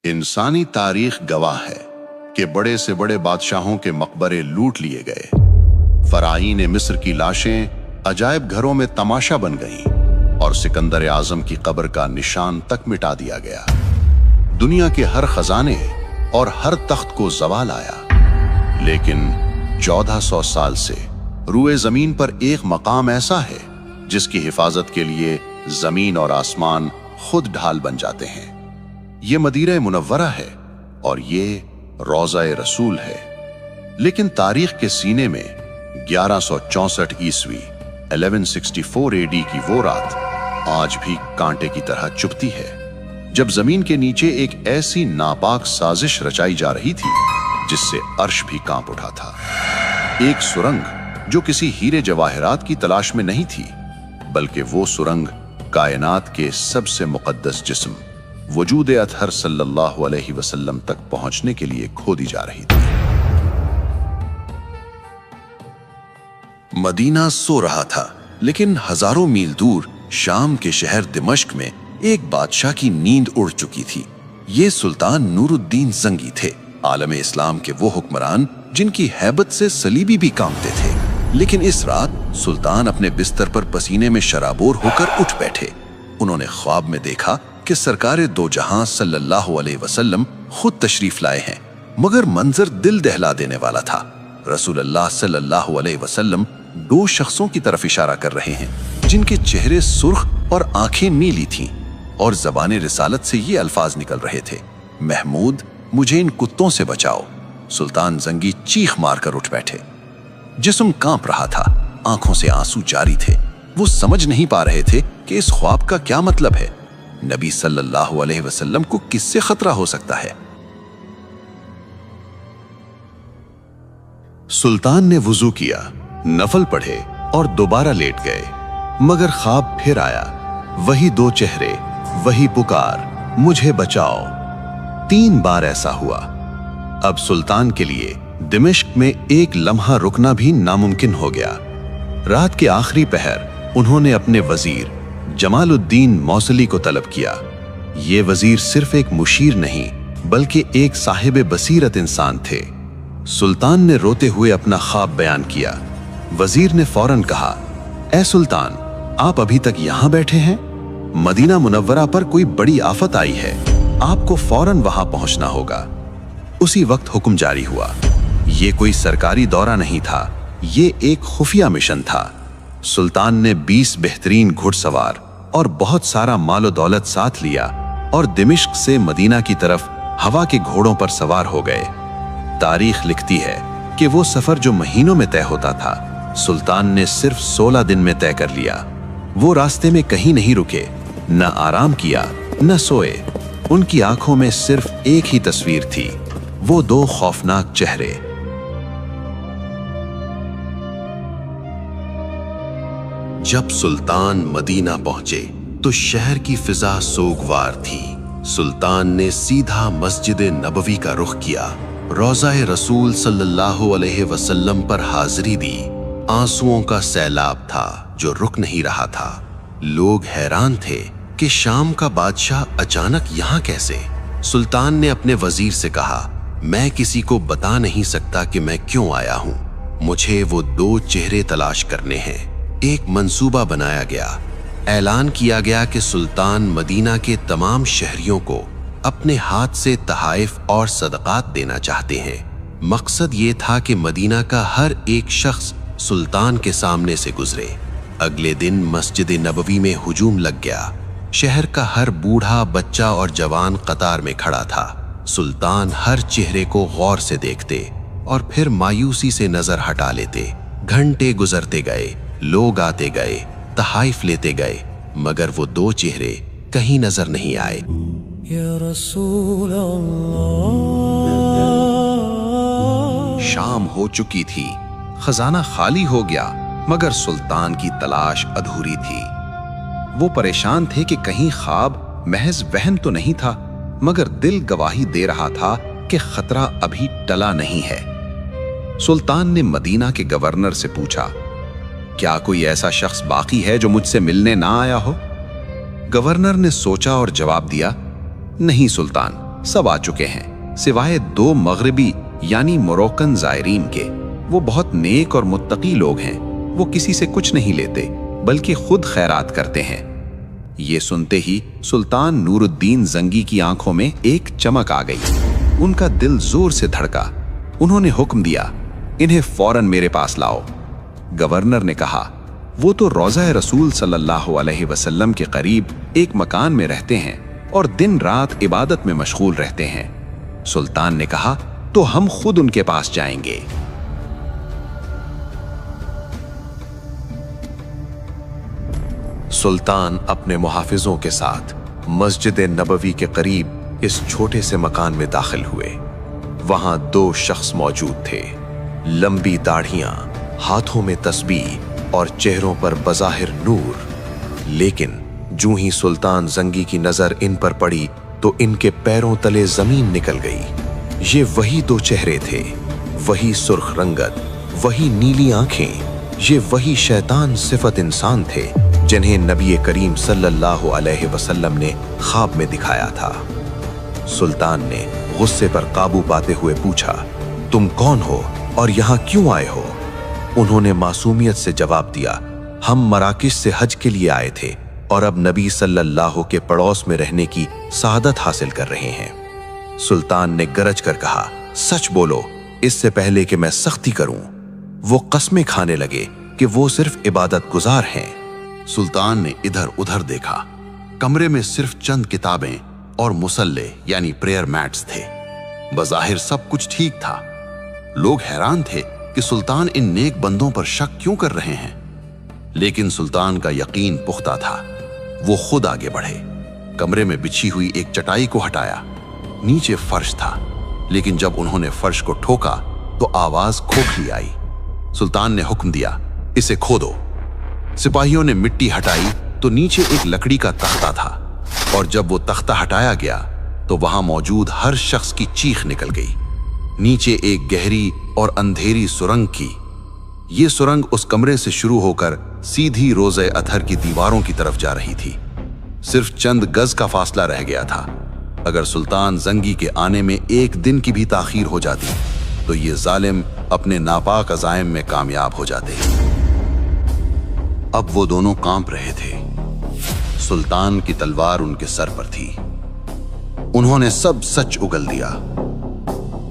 انسانی تاریخ گواہ ہے کہ بڑے سے بڑے بادشاہوں کے مقبرے لوٹ لیے گئے، فرعین مصر کی لاشیں عجائب گھروں میں تماشا بن گئیں اور سکندر اعظم کی قبر کا نشان تک مٹا دیا گیا۔ دنیا کے ہر خزانے اور ہر تخت کو زوال آیا، لیکن 1400 سال سے روئے زمین پر ایک مقام ایسا ہے جس کی حفاظت کے لیے زمین اور آسمان خود ڈھال بن جاتے ہیں۔ یہ مدینہ منورہ ہے اور یہ روضہ رسول ہے، لیکن تاریخ کے سینے میں 1164 عیسوی 1164 AD کی وہ رات آج بھی کانٹے کی طرح چبھتی ہے، جب زمین کے نیچے ایک ایسی ناپاک سازش رچائی جا رہی تھی جس سے عرش بھی کانپ اٹھا تھا۔ ایک سرنگ جو کسی ہیرے جواہرات کی تلاش میں نہیں تھی، بلکہ وہ سرنگ کائنات کے سب سے مقدس جسم وجود اطہر صلی اللہ علیہ وسلم تک پہنچنے کے لیے کھودی جا رہی تھی۔ مدینہ سو رہا تھا، لیکن ہزاروں میل دور شام کے شہر دمشق میں ایک بادشاہ کی نیند اڑ چکی تھی۔ یہ سلطان نور الدین زنگی تھے، عالم اسلام کے وہ حکمران جن کی ہیبت سے صلیبی بھی کانپتے تھے۔ لیکن اس رات سلطان اپنے بستر پر پسینے میں شرابور ہو کر اٹھ بیٹھے۔ انہوں نے خواب میں دیکھا کہ سرکار دو جہاں صلی اللہ علیہ وسلم خود تشریف لائے ہیں، مگر منظر دل دہلا دینے والا تھا۔ رسول اللہ صلی اللہ علیہ وسلم دو شخصوں کی طرف اشارہ کر رہے ہیں جن کے چہرے سرخ اور آنکھیں نیلی تھیں، اور زبان رسالت سے یہ الفاظ نکل رہے تھے: محمود، مجھے ان کتوں سے بچاؤ۔ سلطان زنگی چیخ مار کر اٹھ بیٹھے۔ جسم کانپ رہا تھا، آنکھوں سے آنسو جاری تھے۔ وہ سمجھ نہیں پا رہے تھے کہ اس خواب کا کیا مطلب ہے۔ نبی صلی اللہ علیہ وسلم کو کس سے خطرہ ہو سکتا ہے؟ سلطان نے وضو کیا، نفل پڑھے اور دوبارہ لیٹ گئے، مگر خواب پھر آیا۔ وہی دو چہرے، وہی پکار، مجھے بچاؤ۔ 3 بار ایسا ہوا۔ اب سلطان کے لیے دمشق میں ایک لمحہ رکنا بھی ناممکن ہو گیا۔ رات کے آخری پہر انہوں نے اپنے وزیر جمال الدین موصلی کو طلب کیا۔ یہ وزیر صرف ایک مشیر نہیں بلکہ ایک صاحب بصیرت انسان تھے۔ سلطان نے روتے ہوئے اپنا خواب بیان کیا۔ وزیر نے فوراً کہا: اے سلطان، آپ ابھی تک یہاں بیٹھے ہیں؟ مدینہ منورہ پر کوئی بڑی آفت آئی ہے، آپ کو فوراً وہاں پہنچنا ہوگا۔ اسی وقت حکم جاری ہوا۔ یہ کوئی سرکاری دورہ نہیں تھا، یہ ایک خفیہ مشن تھا۔ سلطان نے 20 بہترین گھڑ سوار اور بہت سارا مال و دولت ساتھ لیا اور دمشق سے مدینہ کی طرف ہوا کے گھوڑوں پر سوار ہو گئے۔ تاریخ لکھتی ہے کہ وہ سفر جو مہینوں میں طے ہوتا تھا، سلطان نے صرف 16 دن میں طے کر لیا۔ وہ راستے میں کہیں نہیں رکے، نہ آرام کیا، نہ سوئے۔ ان کی آنکھوں میں صرف ایک ہی تصویر تھی، وہ 2 خوفناک چہرے۔ جب سلطان مدینہ پہنچے تو شہر کی فضا سوگوار تھی۔ سلطان نے سیدھا مسجد نبوی کا رخ کیا، روضہ رسول صلی اللہ علیہ وسلم پر حاضری دی۔ آنسوؤں کا سیلاب تھا جو رک نہیں رہا تھا۔ لوگ حیران تھے کہ شام کا بادشاہ اچانک یہاں کیسے؟ سلطان نے اپنے وزیر سے کہا: میں کسی کو بتا نہیں سکتا کہ میں کیوں آیا ہوں، مجھے وہ 2 چہرے تلاش کرنے ہیں۔ ایک منصوبہ بنایا گیا۔ اعلان کیا گیا کہ سلطان مدینہ کے تمام شہریوں کو اپنے ہاتھ سے تحائف اور صدقات دینا چاہتے ہیں۔ مقصد یہ تھا کہ مدینہ کا ہر ایک شخص سلطان کے سامنے سے گزرے۔ اگلے دن مسجد نبوی میں ہجوم لگ گیا۔ شہر کا ہر بوڑھا، بچہ اور جوان قطار میں کھڑا تھا۔ سلطان ہر چہرے کو غور سے دیکھتے اور پھر مایوسی سے نظر ہٹا لیتے۔ گھنٹے گزرتے گئے، لوگ آتے گئے، تحائف لیتے گئے، مگر وہ 2 چہرے کہیں نظر نہیں آئے۔ یا رسول اللہ۔ شام ہو چکی تھی، خزانہ خالی ہو گیا، مگر سلطان کی تلاش ادھوری تھی۔ وہ پریشان تھے کہ کہیں خواب محض وہم تو نہیں تھا، مگر دل گواہی دے رہا تھا کہ خطرہ ابھی ٹلا نہیں ہے۔ سلطان نے مدینہ کے گورنر سے پوچھا: کیا کوئی ایسا شخص باقی ہے جو مجھ سے ملنے نہ آیا ہو؟ گورنر نے سوچا اور جواب دیا: نہیں سلطان، सब आ चुके हैं, सिवाय 2 मगरबी यानी मोरक्कन ज़ायरीन के। वो बहुत नेक और मुत्तकी लोग हैं। वो किसी से कुछ नहीं लेते, बल्कि खुद खैरात करते हैं। ये सुनते ही सुल्तान नूरुद्दीन जंगी की आंखों में एक चमक आ गई। उनका दिल जोर से धड़का। उन्होंने हुक्म दिया, इन्हें फौरन मेरे पास लाओ। गवर्नर ने कहा, वो तो रोज़ा रसूल सल्लल्लाहु अलैहि वसल्लम के करीब एक मकान में रहते हैं और दिन रात इबादत में मशगूल रहते हैं। सुल्तान ने कहा, तो हम खुद उनके पास जाएंगे। सुल्तान अपने मुहाफिजों के साथ मस्जिद नबवी के करीब इस छोटे से मकान में दाखिल हुए। वहां 2 शख्स मौजूद थे, लंबी दाढ़ियां, हाथों में तस्बीह और चेहरों पर बज़ाहिर नूर। लेकिन जूं ही सुल्तान जंगी की नजर इन पर पड़ी तो इनके पैरों तले जमीन निकल गई। ये वही 2 चेहरे थे, वही सुर्ख रंगत, वही नीली आंखें, ये वही शैतान सिफत इंसान थे जिन्हें नबी करीम सल्लल्लाहु अलैहि वसल्लम ने ख्वाब में दिखाया था। सुल्तान ने गुस्से पर काबू पाते हुए पूछा, तुम कौन हो और यहाँ क्यों आए हो? उन्होंने मासूमियत से जवाब दिया, हम मराकिश से हज के लिए आए थे और अब नबी सल्लल्लाहु के पड़ोस में रहने की सआदत हासिल कर रहे हैं। सुल्तान ने गरज कर कहा, सच बोलो, इससे पहले कि मैं सख्ती करूं। वो कसमें खाने लगे कि वो सिर्फ इबादत गुजार हैं। सुल्तान ने इधर उधर देखा। कमरे में सिर्फ चंद किताबें और मुसल्ले यानी प्रेयर मैट्स थे। बज़ाहिर सब कुछ ठीक था। लोग हैरान थे कि सुल्तान इन नेक बंदों पर शक क्यों कर रहे हैं, लेकिन सुल्तान का यकीन पुख्ता था। वो खुद आगे बढ़े, कमरे में बिछी हुई एक चटाई को हटाया। नीचे फर्श था, लेकिन जब उन्होंने फर्श को ठोका तो आवाज खोखली आई। सुल्तान ने हुक्म दिया, इसे खोदो। सिपाहियों ने मिट्टी हटाई तो नीचे एक लकड़ी का तख्ता था, और जब वो तख्ता हटाया गया तो वहां मौजूद हर शख्स की चीख निकल गई। नीचे एक गहरी और अंधेरी सुरंग की। ये सुरंग उस कमरे से शुरू होकर सीधी रोज़े अतहर की दीवारों की तरफ जा रही थी। सिर्फ चंद गज का फासला रह गया था। अगर सुल्तान जंगी के आने में एक दिन की भी ताखीर हो जाती तो ये जालिम अपने नापाक अज़ाइम में कामयाब हो जाते। अब वो दोनों कांप रहे थे। सुल्तान की तलवार उनके सर पर थी। उन्होंने सब सच उगल दिया।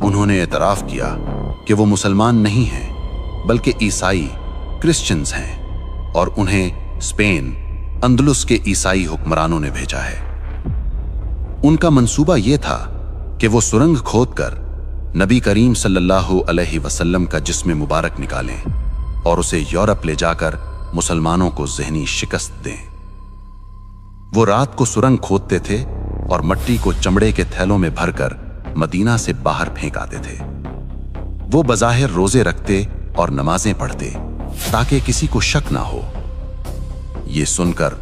उन्होंने एतराफ किया कि वो मुसलमान नहीं हैं, बल्कि ईसाई क्रिश्चियंस हैं, और उन्हें स्पेन अंदलुस के ईसाई हुक्मरानों ने भेजा है। उनका मंसूबा यह था कि वो सुरंग खोदकर नबी करीम सल्लल्लाहु अलैहि वसल्लम का जिस्म मुबारक निकालें और उसे यूरोप ले जाकर मुसलमानों को ज़हनी शिकस्त दें। वो रात को सुरंग खोदते थे और मट्टी को चमड़े के थैलों में भरकर मदीना से बाहर फेंक आते थे। वो बज़ाहिर रोजे रखते और नमाजें पढ़ते ताकि किसी को शक ना हो। ये सुनकर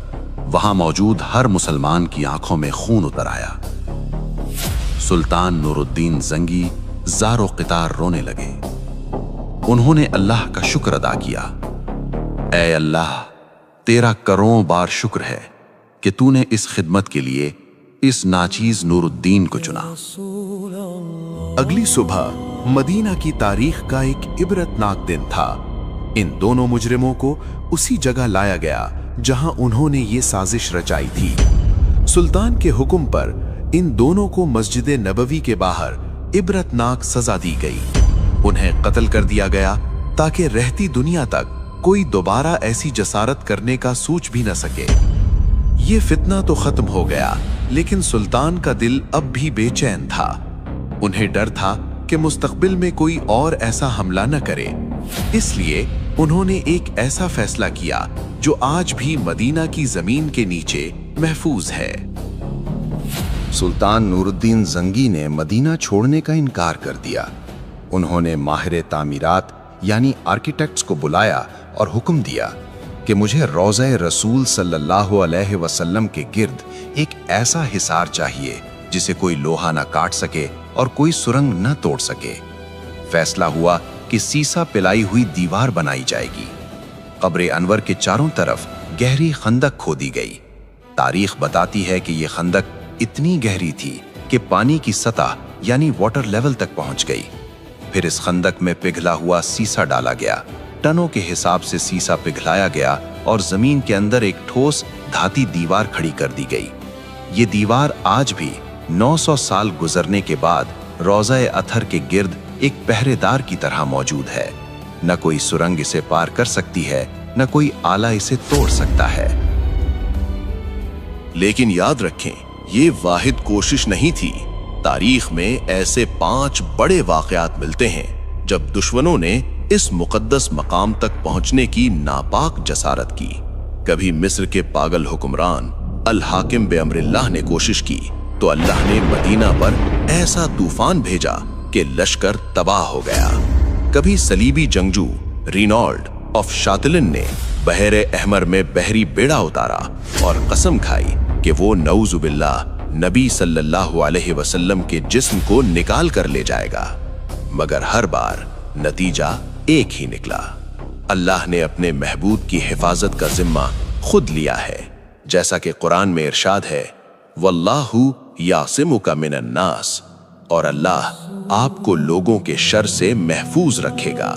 वहां मौजूद हर मुसलमान की आंखों में खून उतर आया। सुल्तान नूरुद्दीन जंगी ज़ारो क़ितार रोने लगे। उन्होंने अल्लाह का शुक्र अदा किया। ऐ अल्लाह, तेरा करोड़ों बार शुक्र है कि तूने इस खिदमत के लिए इस नाचीज नूरुद्दीन को चुना। अगली सुबह मदीना की तारीख का एक इबरतनाक दिन था। इन दोनों मुजरिमों को उसी जगह लाया गया जहां उन्होंने ये साजिश रचाई थी। सुल्तान के हुक्म पर इन दोनों को मस्जिद नबवी के बाहर इबरतनाक सजा दी गई। उन्हें कत्ल कर दिया गया ताकि रहती दुनिया तक कोई दोबारा ऐसी जसारत करने का सोच भी न सके। ये फितना तो खत्म हो गया, लेकिन सुल्तान का दिल अब भी बेचैन था। उन्हें डर था कि मुस्तकबिल में कोई और ऐसा हमला न करे। इसलिए उन्होंने एक ऐसा फैसला किया जो आज भी मदीना की जमीन के नीचे महफूज है। सुल्तान नूरुद्दीन जंगी ने मदीना छोड़ने का इनकार कर दिया। उन्होंने माहिर तामीरात यानी आर्किटेक्ट्स को बुलाया और हुक्म दिया कि मुझे रोज़े रसूल सल्लल्लाहु अलैहि वसल्लम के गिर्द एक ऐसा हिसार चाहिए जिसे कोई लोहा न काट सके और कोई सुरंग न तोड़ सके। फैसला हुआ कि सीसा पिलाई हुई दीवार बनाई जाएगी। कब्र अनवर के चारों तरफ गहरी खंदक खोदी गई। तारीख बताती है कि यह खंदक इतनी गहरी थी कि पानी की सतह यानी वाटर लेवल तक पहुंच गई। फिर इस खंदक में पिघला हुआ सीसा डाला गया। टनों के हिसाब से सीसा पिघलाया गया और जमीन के अंदर एक ठोस धाती दीवार खड़ी कर दी गई। ये दीवार आज भी 900 साल गुजरने के बाद रोज़ा-ए अथर के गिर्द एक पहरेदार की तरह मौजूद है। न कोई सुरंग इसे पार कर सकती है, न कोई आला इसे तोड़ सकता है। लेकिन याद रखें, ये वाहिद कोशिश नहीं थी। तारीख में ऐसे 5 बड़े वाकयात मिलते हैं जब दुश्मनों ने इस मुकद्दस मकाम तक पहुंचने की नापाक जसारत की। कभी मिस्र के पागल हुक्मरान अल हाकिम बे अम्रिल्लाह ने कोशिश की तो अल्लाह ने मदीना पर ऐसा तूफान भेजा कि लश्कर तबाह हो गया। कभी सलीबी जंगजू रिनॉल्ड ऑफ शातिलिन ने बहरे अहमर में बहरी बेड़ा उतारा और कसम खाई कि वो नऊजुबिल्लाह नबी सल्लल्लाहु अलैहि वसल्लम के जिस्म को निकाल कर ले जाएगा, मगर हर बार नतीजा एक ही निकला। अल्लाह ने अपने महबूब की हिफाजत का जिम्मा खुद लिया है, जैसा कि कुरान में इरशाद है, वल्लाहु यासिमुका मिनन नास, और अल्लाह आपको लोगों के शर से महफूज रखेगा।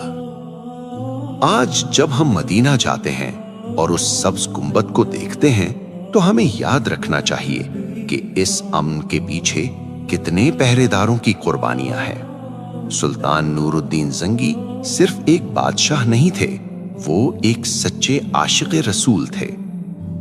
आज जब हम मदीना जाते हैं और उस सब्ज गुंबद को देखते हैं तो हमें याद रखना चाहिए कि इस अमन के पीछे कितने पहरेदारों की कुर्बानियां हैं। सुल्तान नूरुद्दीन जंगी सिर्फ एक बादशाह नहीं थे, वो एक सच्चे आशिक़े रसूल थे।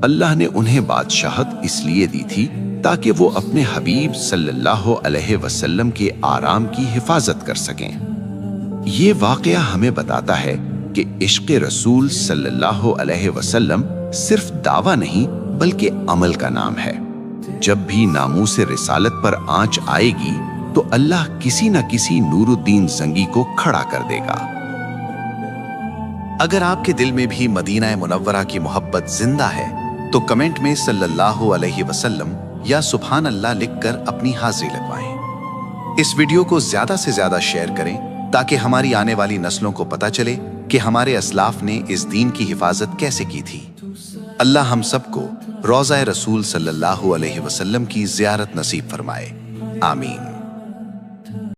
अल्लाह ने उन्हें बादशाहत इसलिए दी थी ताकि वो अपने हबीब सल्लल्लाहु अलैहि वसल्लम के आराम की हिफाजत कर सकें। ये वाक़या हमें बताता है कि इश्क़े रसूल सल्लल्लाहु अलैहि वसल्लम सिर्फ दावा नहीं बल्कि अमल का नाम है। जब भी नामूसे रिसालत पर आंच आएगी तो अल्लाह किसी न किसी नूरुद्दीन जंगी को खड़ा कर देगा। अगर आपके दिल में भी मदीना मुनव्वरा की मोहब्बत जिंदा है तो कमेंट में सल्लल्लाहु अलैहि वसल्लम या सुभान अल्लाह लिखकर अपनी हाजिरी लगवाएं। इस वीडियो को ज्यादा से ज्यादा शेयर करें ताकि हमारी आने वाली नस्लों को पता चले कि हमारे असलाफ ने इस दीन की हिफाजत कैसे की थी। अल्लाह हम सबको रोज़ा-ए रसूल सल्लल्लाहु अलैहि वसल्लम की ज़ियारत नसीब फरमाए। आमीन।